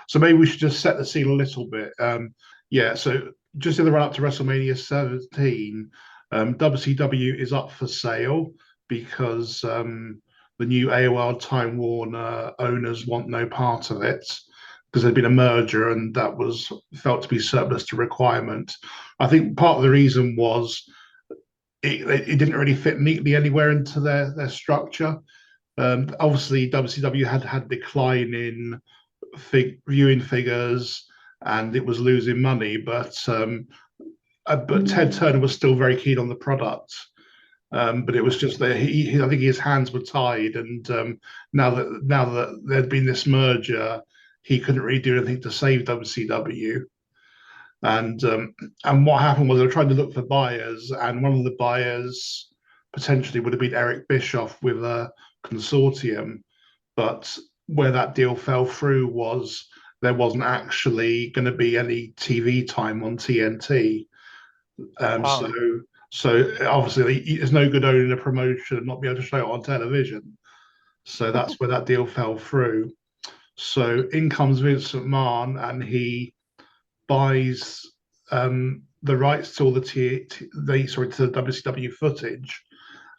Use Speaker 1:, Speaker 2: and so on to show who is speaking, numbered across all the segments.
Speaker 1: So maybe we should just set the scene a little bit. Yeah, so just in the run up to WrestleMania 17, WCW is up for sale because the new AOL Time Warner owners want no part of it because there'd been a merger and that was felt to be surplus to requirement. I think part of the reason was it didn't really fit neatly anywhere into their structure. Obviously, WCW had decline in viewing figures, and it was losing money. But Ted Turner was still very keen on the product. But it was just that I think his hands were tied, and now that there'd been this merger, he couldn't really do anything to save WCW. And what happened was they were trying to look for buyers, and one of the buyers potentially would have been Eric Bischoff with a consortium. But where that deal fell through was there wasn't actually going to be any TV time on TNT. So
Speaker 2: Oh,
Speaker 1: so obviously it's no good owning a promotion and not be able to show it on television. So that's where that deal fell through. So in comes Vince McMahon and he buys the rights to all the WCW footage,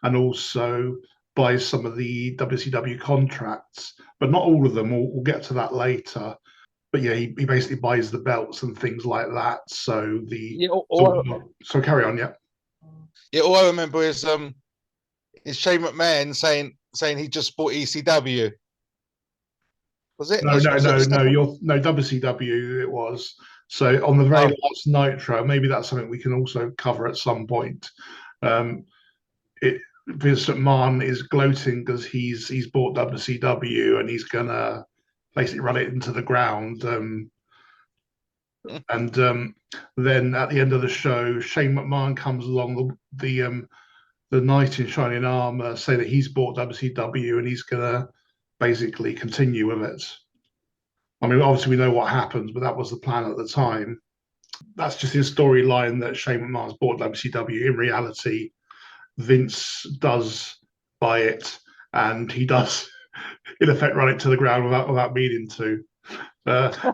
Speaker 1: and also buys some of the WCW contracts, but not all of them. We'll get to that later. But yeah, he basically buys the belts and things like that. So
Speaker 2: yeah.
Speaker 1: so carry on, yeah.
Speaker 2: Yeah, all I remember is Shane McMahon saying he just bought ECW. Was it?
Speaker 1: No, no,
Speaker 2: Was it a
Speaker 1: no, no.
Speaker 2: second?
Speaker 1: No WCW. It was so on the very
Speaker 2: Oh,
Speaker 1: last Nitro. Maybe that's something we can also cover at some point. Um, it Vince McMahon is gloating because he's bought WCW and he's gonna basically run it into the ground. And then at the end of the show, Shane McMahon comes along the knight in shining armor, say that he's bought WCW and he's gonna basically continue with it. I mean, obviously we know what happens, but that was the plan at the time. That's just his storyline that Shane McMahon's bought WCW. In reality, Vince does buy it, and he does, in effect, run it to the ground without meaning to. Uh,